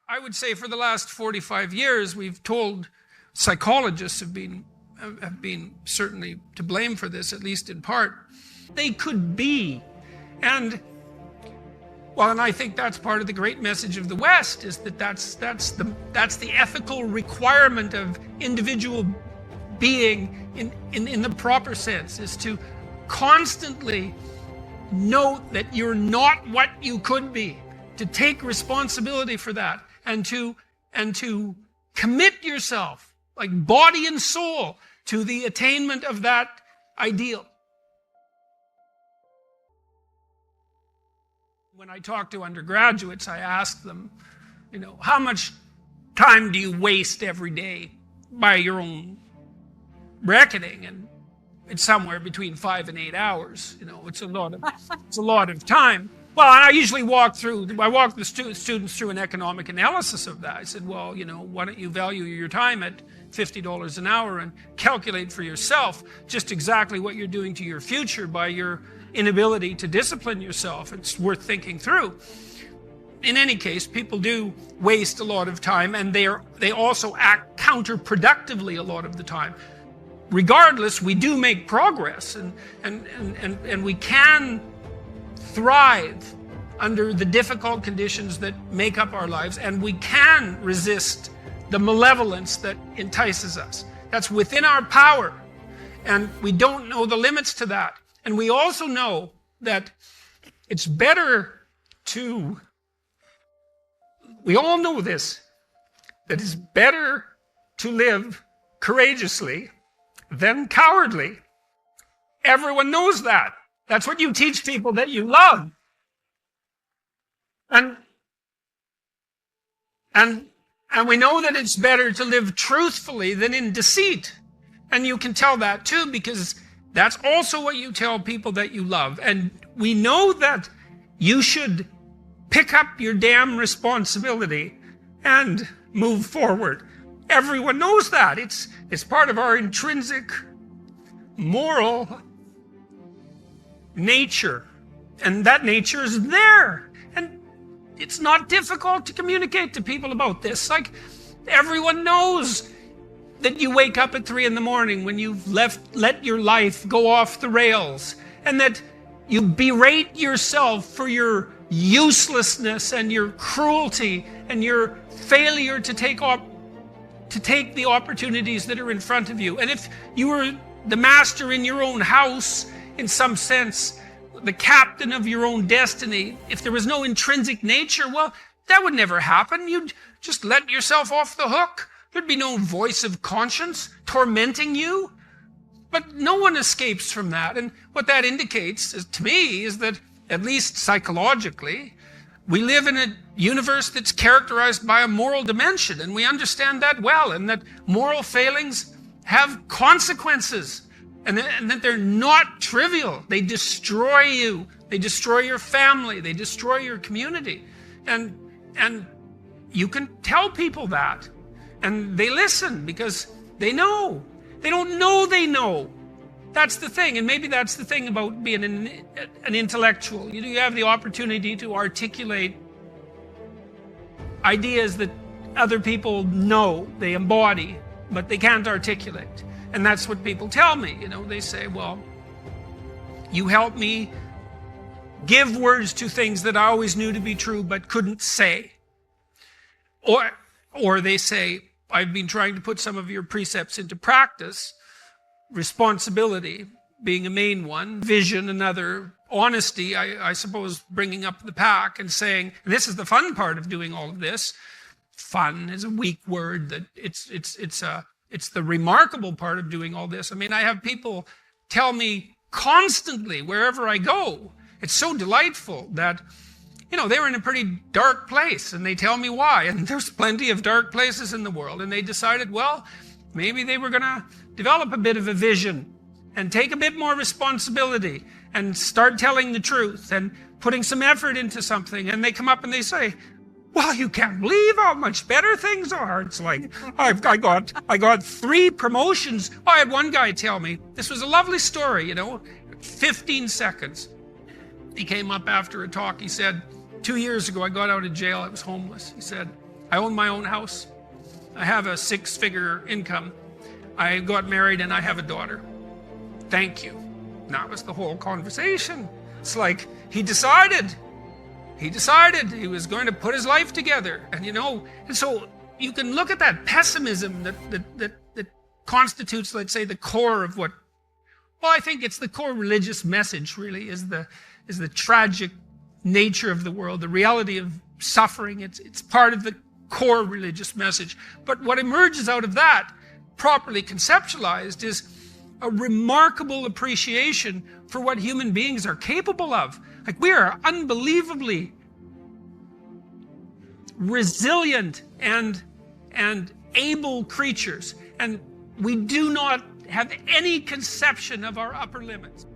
I would say for the last 45 years, we've told, psychologists have been certainly to blame for this, at least in part, they could be. And I think that's part of the great message of the West, is that that's the ethical requirement of individual being in the proper sense, is to constantly note that you're not what you could be, to take responsibility for that, and to commit yourself, like body and soul, to the attainment of that ideal. When I talk to undergraduates, I ask them, how much time do you waste every day by your own reckoning? And it's somewhere between 5 and 8 hours. It's a lot of time. Well, I usually walk the students through an economic analysis of that. I said, well, why don't you value your time at $50 an hour and calculate for yourself just exactly what you're doing to your future by your inability to discipline yourself. It's worth thinking through. In any case, people do waste a lot of time, and they also act counterproductively a lot of the time. Regardless, we do make progress, and we can thrive under the difficult conditions that make up our lives, and we can resist the malevolence that entices us. That's within our power, and we don't know the limits to that. And we also know that it's better to, we all know this, that it's better to live courageously than cowardly. Everyone knows that. That's what you teach people that you love. And we know that it's better to live truthfully than in deceit. And you can tell that too, because that's also what you tell people that you love. And we know that you should pick up your damn responsibility and move forward. Everyone knows that. It's part of our intrinsic moral nature. And that nature is there. And it's not difficult to communicate to people about this. Like, everyone knows that you wake up at 3 a.m. when you've let your life go off the rails, and that you berate yourself for your uselessness and your cruelty and your failure to take the opportunities that are in front of you. And if you were the master in your own house, in some sense, the captain of your own destiny, if there was no intrinsic nature, well, that would never happen. You'd just let yourself off the hook. There'd be no voice of conscience tormenting you. But no one escapes from that. And what that indicates, to me, is that, at least psychologically, we live in a universe that's characterized by a moral dimension. And we understand that well. And that moral failings have consequences. And that they're not trivial. They destroy you. They destroy your family. They destroy your community. And you can tell people that. And they listen because they know. They don't know they know. That's the thing. And maybe that's the thing about being an intellectual. You have the opportunity to articulate ideas that other people know, they embody, but they can't articulate. And that's what people tell me. They say, well, you help me give words to things that I always knew to be true but couldn't say. Or they say, I've been trying to put some of your precepts into practice. Responsibility being a main one, vision another, honesty, I suppose, bringing up the pack and saying, and this is the fun part of doing all of this. Fun is a weak word. That it's the remarkable part of doing all this. I mean, I have people tell me constantly wherever I go. It's so delightful that they were in a pretty dark place, and they tell me why. And there's plenty of dark places in the world. And they decided, well, maybe they were going to develop a bit of a vision and take a bit more responsibility and start telling the truth and putting some effort into something. And they come up and they say, well, you can't believe how much better things are. It's like, I got 3 promotions. I had one guy tell me, this was a lovely story, 15 seconds. He came up after a talk. He said, 2 years ago, I got out of jail. I was homeless. He said, I own my own house. I have a 6-figure income. I got married and I have a daughter. Thank you. And that was the whole conversation. It's like he decided he was going to put his life together. And and so you can look at that pessimism that constitutes, let's say, the core of I think it's the core religious message, really, is the tragic nature of the world, the reality of suffering. It's part of the core religious message. But what emerges out of that, properly conceptualized, is a remarkable appreciation for what human beings are capable of. Like, we are unbelievably resilient and able creatures, and we do not have any conception of our upper limits.